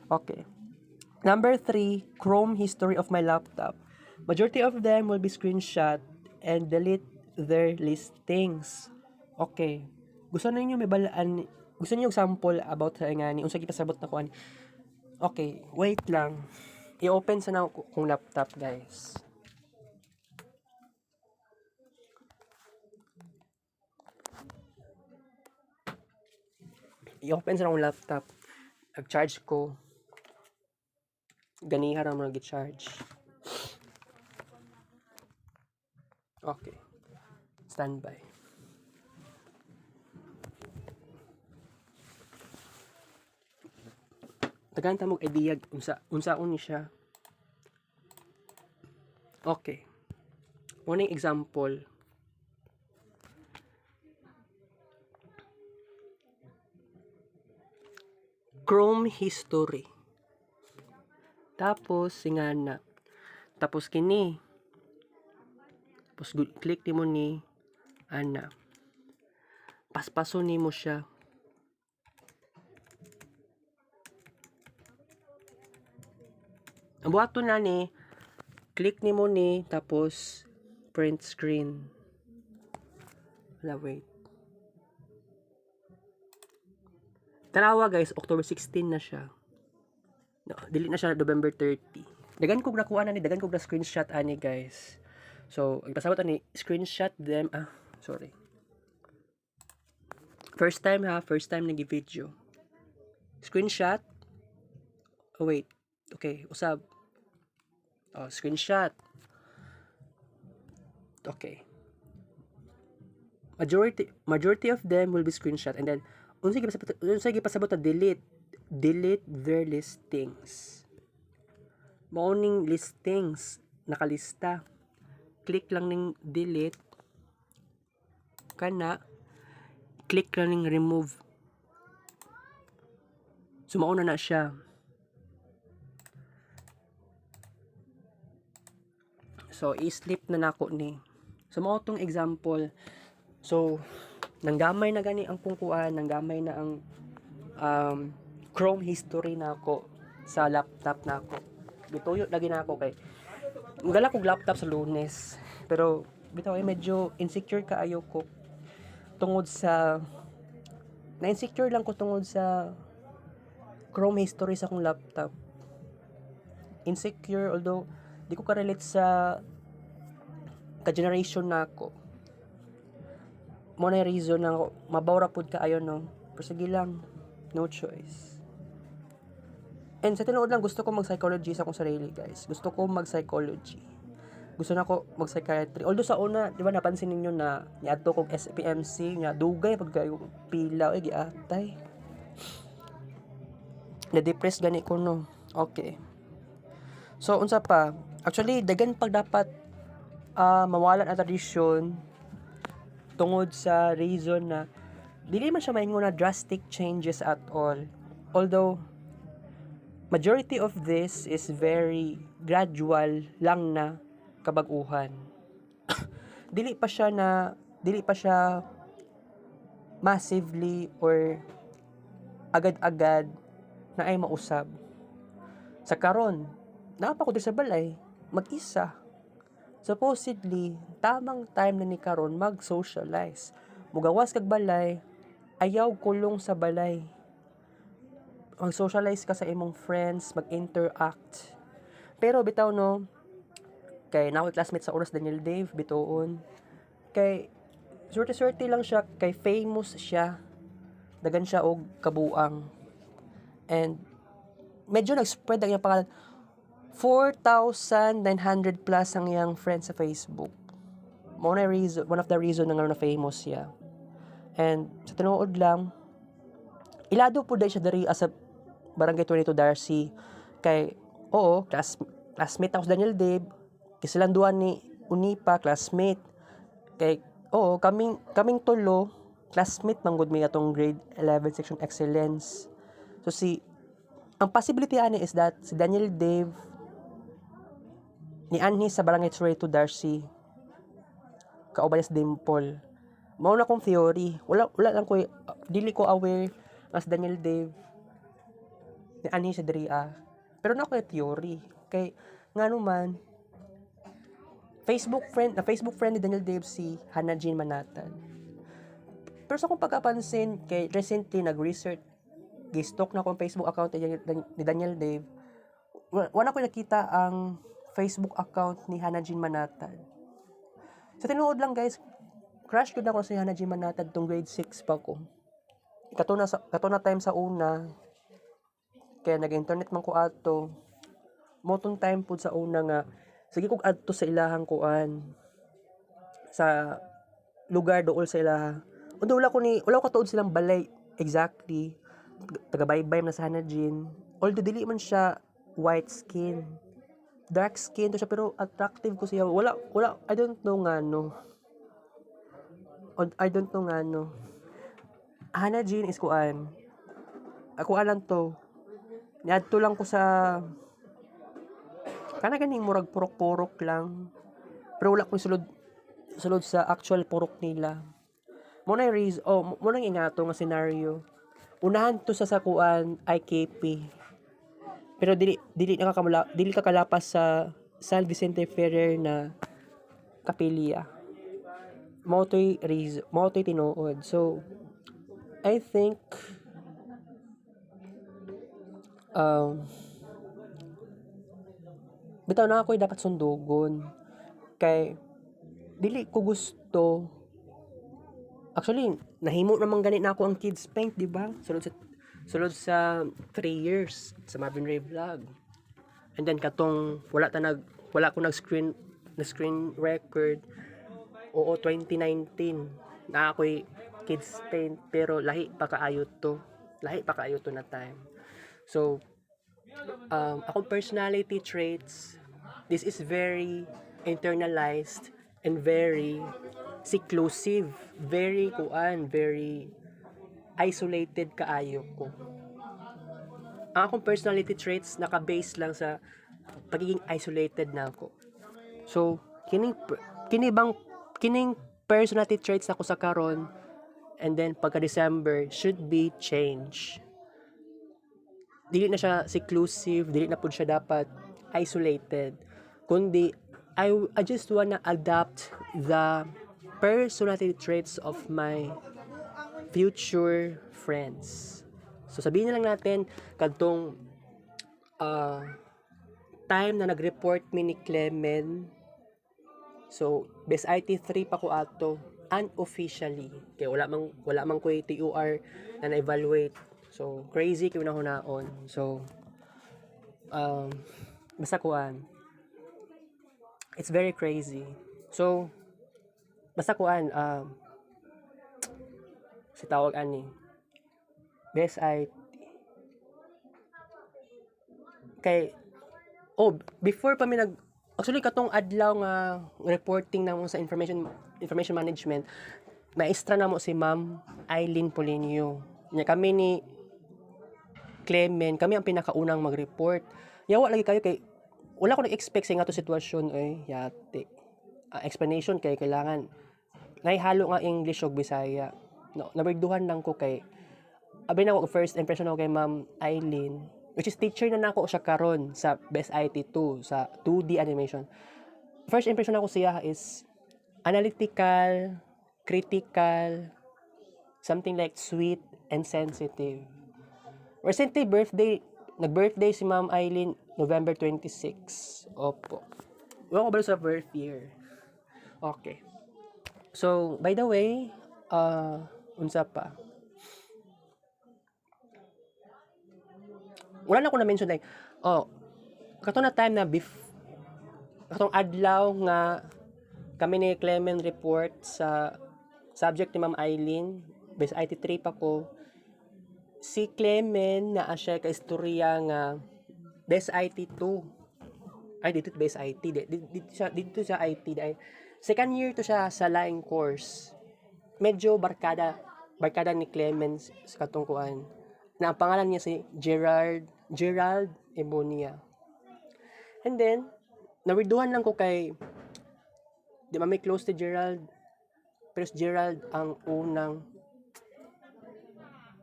Okay. Number 3, Chrome history of my laptop. Majority of them will be screenshot and delete their listings. Okay. Gusto ninyo may balaan, gusto niyo sample about sa ngani unsa gipasabot na kuan. Okay, wait lang. I-open sa na kung laptop, guys. I-open sa akong laptop. Nag-charge ko. Ganiha ra mo nag-charge. Okay. Standby. Tagantang mo idea unsaon ni siya. Okay. One example. Chrome history. Tapos singana. Tapos kini. Tapos click nimo ni ana. Paspason nimo siya. Ang buhaton na ni click nimo ni tapos print screen. Wala, wait. Tanawa guys, October 16 na siya. No, delete na siya November 30. Dagan kog nakuha na ni, dagan kog na screenshot ani guys. So, ipasabot ani screenshot them. Sorry. First time nagi-video. Screenshot. Oh wait. Okay, usab. Screenshot. Okay. Majority of them will be screenshot and then unsay gipasabot na delete their listings. Morning listings nakalista. Click lang ning delete kana click lang ning remove. So mauna na siya. So i-slip na nako ni. So mao tong example. So nanggamay na gani ang pungkuan, nanggamay na ang Chrome history nako sa laptop nako. Bituyo lagi nako kay magala kog laptop sa Lunes. Pero bitaw medyo insecure kaayo ko tungod sa na-insecure lang ko tungod sa Chrome history sa akong laptop. Insecure although di ko ka-relate sa ka-generation nako. Mo na reason na mabawra pud kaayo no. Pero sige lang, no choice. And sa tinuod lang gusto ko mag-psychology sa akong sarili, guys. Gusto ko mag-psychology. Gusto na ko mag-psychiatry. Although sa una, di ba napansin ninyo na niadto kog SPMC, nya dugay pag kayo pila giatay. Na-depress gani ko no. Okay. So unsa pa? Actually, dagan pag dapat mawalan ang tradisyon tungod sa reason na dili man siya maingon na drastic changes at all. Although majority of this is very gradual lang na kabag-uhan. dili pa siya massively or agad-agad na ay mausab. Sa karon, napako sa balay. mag-isa. Supposedly, tamang time na ni karon mag-socialize. Mugawas kag balay, ayaw kulong sa balay. Mag-socialize ka sa imong friends, mag-interact. Pero bitaw no, kay na classmate sa oras Daniel Dave, bitoon. Kay swerte-swerte lang siya, kay famous siya. Dagan siya og kabuang. And medyo nag-spread ang iyang pangalan. 4,900 plus ang iyang friends sa Facebook. One of the reason nga na famous siya. And sa tinuod lang, ilado po dahil siya dari as a Barangay 22 Darcy. Kay, oo, classmate ako sa Daniel Dave. Kisilang duwan ni Unipa, classmate. Kay, oo, kaming tulo, classmate manggod mi atong grade 11 section excellence. So ang possibility ani is that si Daniel Dave ni Anhi sa Barangay 22 Darcy kauban sa Dimple. Mao na kong theory. Wala lang ko dili ko aware as Daniel Dave ni Anhi sa Dria. Pero na ko theory kay ngano man Facebook friend ni Daniel Dave si Hannah Jean Manatan. Pero sa akong pagkapansin kay recently nag-research gistok na akong Facebook account ni Daniel Dave. Wala ko nakita ang Facebook account ni Hannah Jean Manatan. Sa tinuod lang guys, crush ko na ako si Hannah Jean Manatan tong grade 6 pa ko. Kato na time sa una, kaya nag-internet man ko ato. Motong time po sa una nga, sige kog adto sa ilahang kuan, sa lugar dool sa ilaha. Undo wala ko katuod silang balay exactly. Taga-baybay na sa Hannah Jean. Although dili man siya white skin. Dark skin to siya pero attractive ko siya. Wala I don't know nga no. Hannah Jean is kuan. Ako lang to. Niadto lang ko sa kana ganing murag purok-purok lang. Pero wala ko sulod sa actual purok nila. Mo na ingato nga scenario. Unahan to sa sakuan IKP. Pero dili ka kalapas sa San Vicente Ferrer na kapilya. Mao to'y tinuod. So I think bitaw na ako'y dapat sundugon kay dili ko gusto. Actually nahimo naman ganit na ako ang kids paint, di ba? Sulod sa 3 years sa Marvin Ray Vlog. And then katong wala ko nag-screen record. Oo, 2019 na ako'y kids paint pero lahi pa kaayo to na time. So akong personality traits, this is very internalized and very seclusive, very isolated kaayo ko. Ang akong personality traits naka-base lang sa pagiging isolated na ako. So, kining personality traits ako sa karon and then pagka December should be change. Dili na siya seclusive, dili na pud siya dapat isolated. Kundi I just wanna adapt the personality traits of my future friends. So sabihin na lang natin kadtong time na nag-report mi ni Clemen. So best IT3 pa ko ato unofficially. Kay wala man ko TUR na na-evaluate. So crazy kay hunaon. So basta kuan. It's very crazy. So basta kuan si tawag ani best IT kay before pa mi actually katong adlaw nga reporting namo sa information management maestra namo si Ma'am Eileen Polinio. Nya kami ni Clemen, kami ang pinakaunang mag-report. Yawa lagi kayo kay wala ko nag-expect sa nga to sitwasyon yate. Explanation kay kailangan naihalo nga English ug Bisaya. No, nabigduhan lang ko kay abi na ko first impression ako kay Ma'am Eileen. which is teacher na nako siya karon sa Best IT2 sa 2D animation. First impression ako siya is analytical, critical, something like sweet and sensitive. Recently nag-birthday si Ma'am Eileen November 26. Opo. Wala ko ba sa birth year? Okay. So, by the way, unsa pa? Wala na ko na mention like, kato na time na katong adlaw nga kami ni Clement report sa subject ni Ma'am Eileen, base IT3 pa ko. Si Clement na siya ka istorya nga base IT2. Ay dito base IT, dito sa IT dai. Second year to siya sa laing course. Medyo barkada ni Clement sa katungkuan. Na ang pangalan niya si Gerald Ebonia. And then, nawirduhan lang ko kay di ba may close to Gerald, pero si Gerald ang unang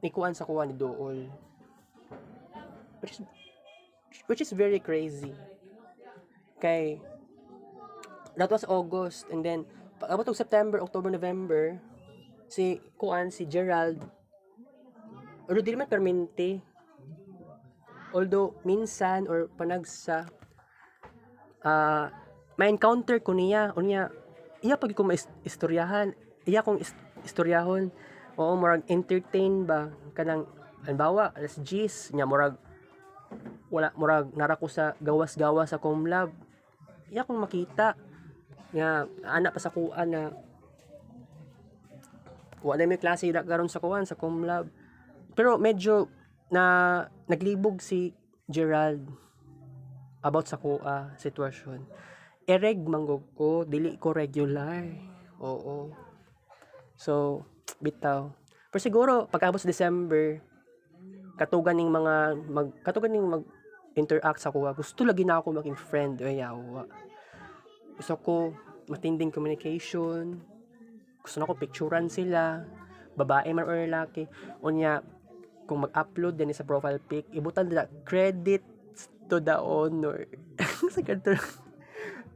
nikuan sa kuha ni Dool. Which is very crazy. Kay that was August, and then pag-abot og September, October, November, si Gerald, although di naman permanente, although minsan or panagsa may encounter ko niya unya iya pag ko istoryahan iya kong istoryahon oo murag entertain ba kanang halimbawa alas 10 nya murag nara ko sa gawas-gawas sa Comlab iya kong makita nga anak pa sa kuan na wala may klase karon sa kuan sa Comlab pero medyo na naglibog si Gerald about sa kuha sitwasyon. Ereg manggog ko, dili ko regular. Oo. So, bitaw. Pero siguro pag-abot sa December, katugan ning mag interact sa kuha. Gusto lagi na ako maging friend o yawa. Gusto ko matinding communication. Gusto na ko picturean sila. Babae man or lalaki. Unya kung mag-upload din sa profile pic, ibutan nila credit to the honor. Sa kanto.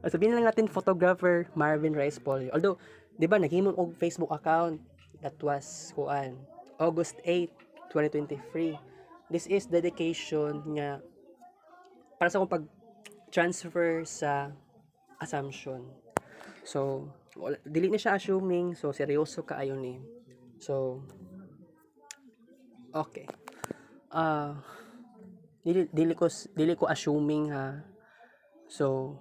Sabihin lang natin photographer Marvin Rice Polio. Although, 'di ba naghimong og Facebook account that was August 8, 2023. This is dedication nga para sa akong pag-transfer sa Assumption. So, dili na siya assuming, so seryoso kaayo ni. So, okay. Dili ko assuming ha. So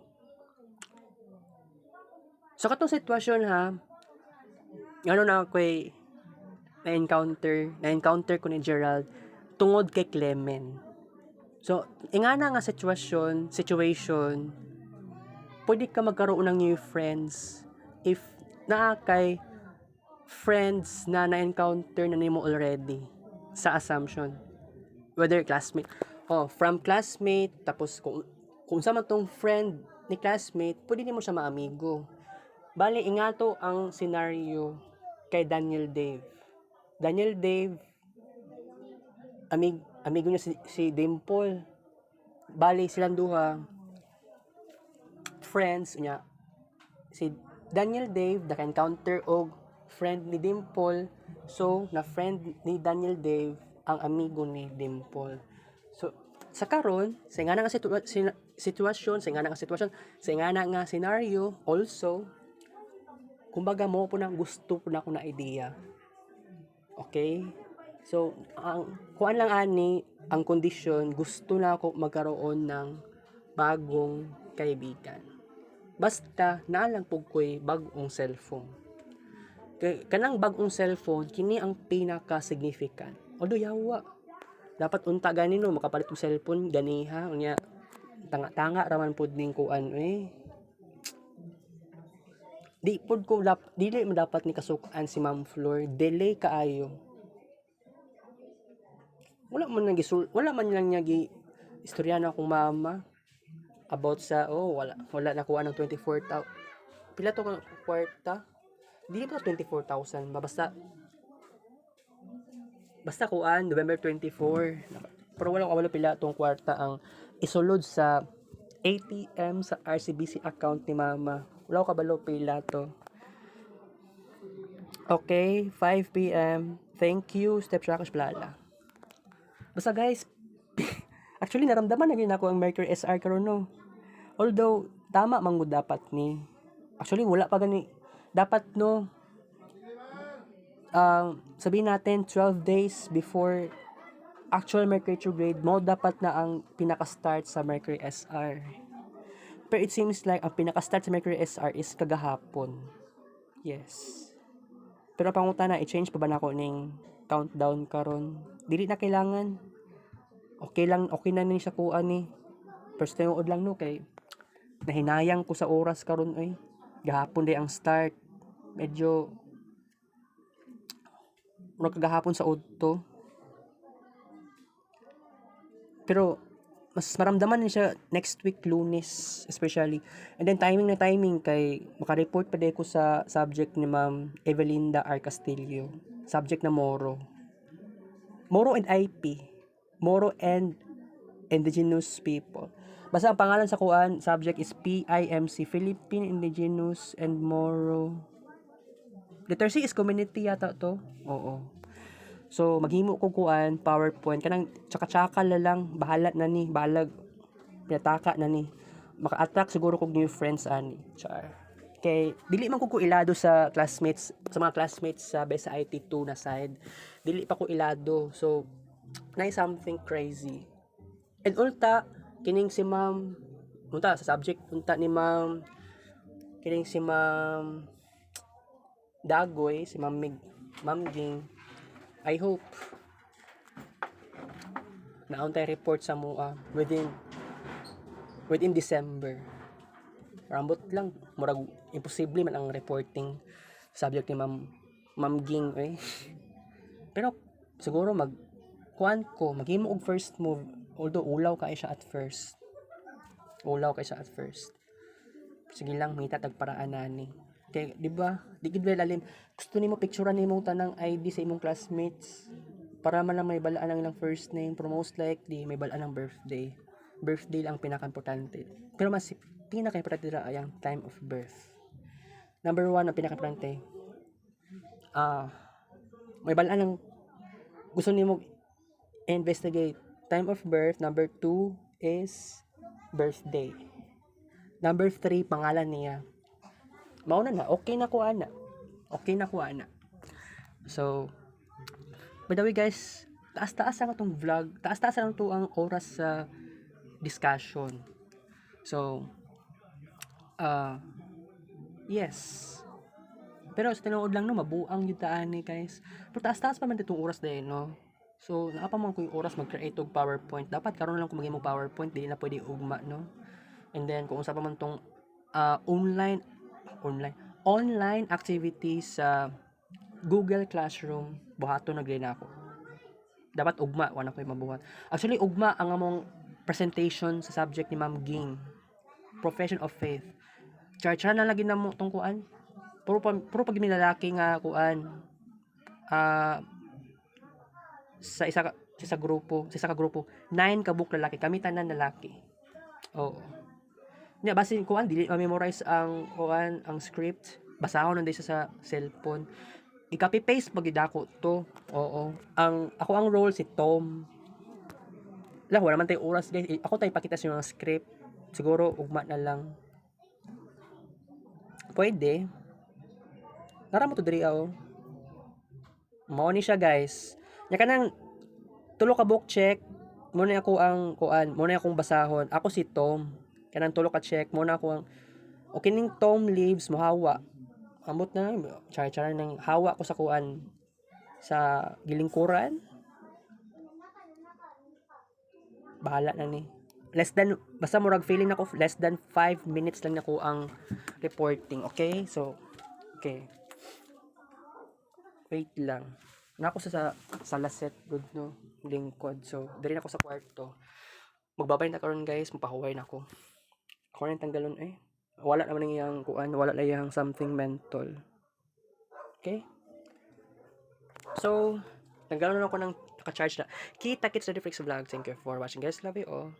katong sitwasyon ha, na ako'y na-encounter ko ni Gerald tungod kay Clement. So, ingana nga situation, pwede ka magkaroon ng new friends if naa kay friends na na-encounter na nimo already sa Assumption. Whether classmate, from classmate, tapos kung sa man tong friend ni classmate, pwede nimo siya maamigo. Bali, ingato ang scenario kay Daniel Dave. Daniel Dave, amigo niya si Dimple. Bali, silang duha, friends niya. Si Daniel Dave, naka-encounter og friend ni Dimple. So, na friend ni Daniel Dave, ang amigo ni Dimple. So, sa karon, sa nga nga sitwasyon, sa nga scenario, also, kumbaga mo po nang gusto po na ako na idea. Okay? So, kuan lang ani, ang kondisyon, gusto na ako magkaroon ng bagong kaibigan. Basta, naalang po ko'y bagong cellphone. Kanang bagong cellphone, kini ang pinaka-significant. Although, yawa. Dapat unta ganino, makapalit ng cellphone, ganiha. Unya, tanga-tanga, raman po din kuan, dili mo dapat ni kasukaan si Ma'am Flor, delay kaayo. Wala man lang niya istorya na akong mama about sa wala nakuha ng 24,000. Pila to ka kwarta? Dili pa 24,000, basta kuan November 24. Pero wala ko kabalo pila tong kwarta ang isulod sa ATM sa RCBC account ni mama. Wala ko kabalo pila to. Okay, 5 p.m. Thank you, Step Trackers Plala. Basta guys, actually naramdaman na ako ang Mercury SR karon no. Although tama man gud dapat ni. Actually wala pa gani dapat no. Sabihin natin 12 days before actual Mercury retrograde mo dapat na ang pinaka-start sa Mercury SR. Pero it seems like ang pinaka-start sa Mercury SR is kagahapon. Yes. Pero pangutana i-change pa ba nako ning countdown karon? Dili na kailangan. Okay na ni siya kuan ni. First time lang no kay nahinayang ko sa oras karon ay. Gahapon day ang start. Medyo kagahapon sa udto. Pero mas maramdaman ni siya next week Lunes especially. And then timing kay maka-report pa day ko sa subject ni Ma'am Evelinda R. Castillo. Subject na Moro. Moro and IP. Moro and Indigenous People. Basta ang pangalan sa kuan subject is PIMC, Philippine Indigenous and Moro. Letter C is community yata to. Oo. So, maghimo ko kuan, PowerPoint. Kanang tsaka-tsaka lang, bahalag na ni, pinataka na ni. Maka-attract siguro kog new friends ani. Char. Kay, dili man ko ilado sa mga classmates sa Besa IT2 na side. Dili pa ko ilado. So, na something crazy. And ulta, kining si ma'am, sa subject, ni ma'am, kining si ma'am Dagoy, si ma'am Ging, I hope nauntay report sa mua within December. Rambot lang, murag imposible man ang reporting subject ni Ma'am Ging Pero siguro maghimo og first move, although ulaw kay siya at first. Sige lang, may tatagparaan nani. Kay, di ba? Di gid lalim. Gusto nimo picturean nimo tanang ID sa imong classmates para man lang may balaan ang ilang first name, pero most likely may balaan ang birthday. Birthday lang pinaka-importante. Pero mas pinaka-importante ay ang time of birth. Number 1 ang pinaka-importante. May balaan ang gusto nimo investigate. Time of birth. Number 2 is birthday. Number 3 pangalan niya. Mauna na, okay na ko ana. So, by the way guys, taas-taas ang itong vlog. Taas-taas lang ito ang oras sa discussion. So, yes. Pero sa tinuod lang no, mabuang yung taan guys. Pero taas-taas pa man itong oras din, no? So, naapa man ko yung oras mag-create og PowerPoint. Dapat karon lang ko maging PowerPoint, di na pwede ugma, no? And then, kung unsa pa man tong online activities sa Google Classroom, buhaton na din ako. Dapat ugma, wala ko mabuhat. Actually, ugma ang among presentation sa subject ni Ma'am Ging. Profession of Faith. Char-char na lagi na mo tong kuan. Puro pag nilalaki nga kuan. Sa isa ka grupo, 9 ka book lalaki, kami tanan lalaki. Oo. Nya basin kuan dili ma-memorize ang kuan ang script. Basahon nanday sa cellphone. I-copy paste pag idako to. Oo. Ako ang role si Tom. Wala man tay oras guys. Ako tay pakita sa yung script. Siguro ugma na lang. Pwede. Nara mo to diri Mao ni siya guys. Nya kanang tulo ka book check. Muna ako ang kuan, muna akong basahon. Ako si Tom. Kanang tulo ka check, muna ako ang okay ning Tom leaves mohawa. Ambot na char nang hawa ko sa kuan sa gilingkuran. Bahala na ni. Basta murag feeling ako less than 5 minutes lang nako ang reporting, okay? So, okay. Wait lang. Nako sa laset good no lingkod. So, diri na ako sa kwarto. Magbabay na karon guys, mapahuway na ako. Ako rin tanggalon wala naman yung kuan, wala lang yung something mental. Okay? So, tanggalon na ako ng Naka-charge na. Kita kits na different vlog. Thank you for watching guys. Love you all.